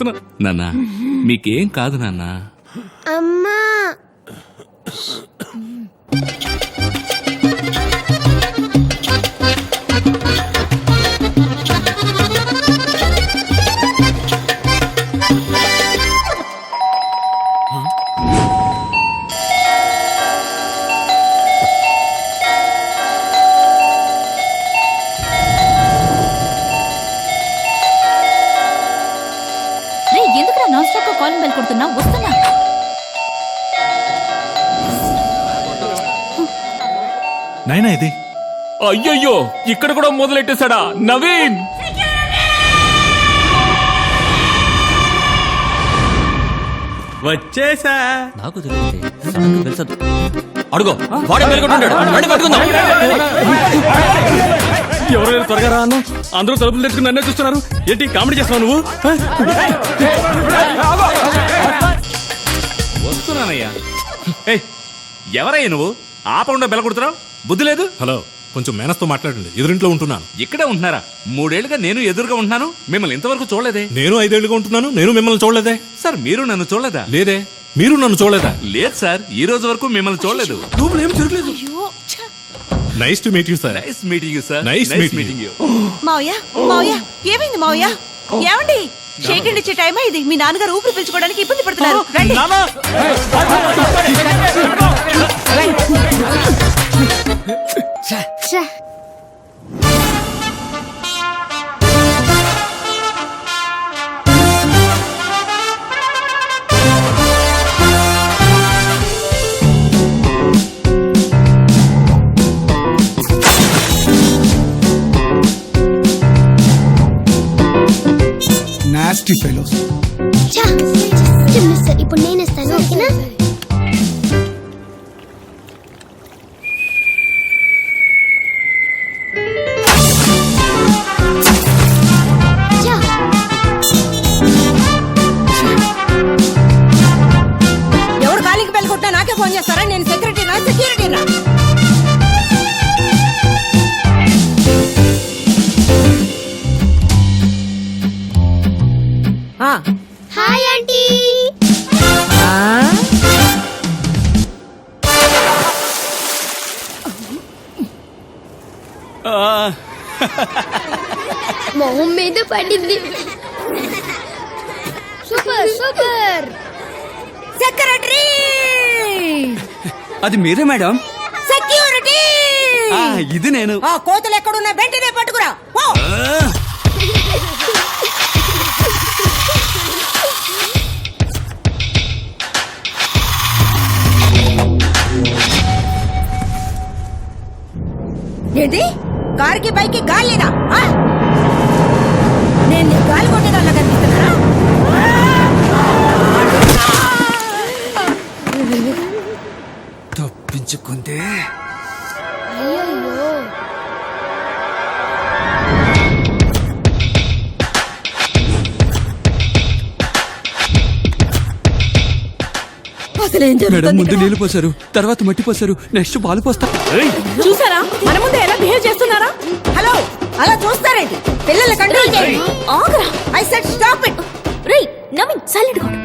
వస్తున్నా. నాన్న మీకేం కాదు నాన్న. అమ్మా ఎందుకురా నాన్ స్టాప్ గా కాలింగ్ బెల్ కొడుతున్నా? వస్తున్నా. నైనా ఇది అయ్యయ్యో ఇక్కడ కూడా మొదలెట్టేశాడా నవీన్? వచ్చేసా. నాకు తెలుసు అడుగో వాడే మెలుగుంటాడు. ఎవరైనా త్వరగా రా అన్న. అందరూ తలుపులు తెచ్చుకుని నన్నే చూస్తున్నారు. ఏంటి కామెడీ చేస్తున్నావు నువ్వు? వస్తున్నానయ్యా. ఎవరయ్యా నువ్వు? ఆపకుండా బెల కొడుతున్నావు, బుద్ధి లేదు? హలో, కొంచెం మేనస్తో మాట్లాడండి. ఎదురింట్లో ఉంటున్నాను. ఇక్కడే ఉంటున్నారా? 3 ఏళ్లుగా నేను ఎదురుగా ఉంటున్నాను, మిమ్మల్ని ఇంతవరకు చూడలేదే. నేను 5 ఏళ్లుగా ఉంటున్నాను, నేను మిమ్మల్ని చూడలేదే. సార్ మీరు నన్ను చూడలేదా? లేదే. మీరు నన్ను చూడలేదా? లేదు సార్, ఈ రోజు వరకు మిమ్మల్ని చూడలేదు. ఏం తిరగలేదు. Nice to meet you sir. Nice meeting you sir. Nice nice meeting meeting you. మావయ్య మావయ్య ఏమైంది మావయ్య? ఏమండి షేక్ హ్యాండ్ ఇచ్చే టైమా ఇది? మీ నాన్నగారు ఊపిరి పీల్చుకోవడానికి ఇబ్బంది పడుతున్నారు. రండి. ఛ, నాస్టీ ఫెలోస్. ఛ, మిస్, ఇప్పుడు నేను ఇస్తాను, ఓకేనా? ఎవరు కాలింగ్ బెల్ కొట్టినా నాకే ఫోన్ చేస్తారా? నేను సెక్యూరిటీనా? సెక్యూరిటీనా? Hi aunty. మొహం మీద పడింది. Super super. సెక్యూరిటీ అది మీరే మేడం? సెక్యూరిటీ ఇది నేను. ఆ కోతులు ఎక్కడున్నా వెంటనే పట్టుకురా. పో. ఏంటి కారుకి బైక్ గాలి లేదా? నేను నీ గాలి కొట్టేదాల్లా కనిపిస్తున్నానా? తప్పించుకుంటే అయ్యో, అసలేం మేడం జరుగుతుంది ముందు ఇక్కడ? నీళ్లు పోసారు, తర్వాత మట్టి పోసారు, నెక్స్ట్ పాలు పోస్తా. చూసారా మన ముందు ఎలా బిహేవ్ చేస్తున్నారా? హలో, అలా చూస్తారేంటి? పిల్లల్ని కంట్రోల్ చేయండి. ఆగరా. I said stop it. రేయ్ నవీన్ సైలెంట్ గా ఉండు.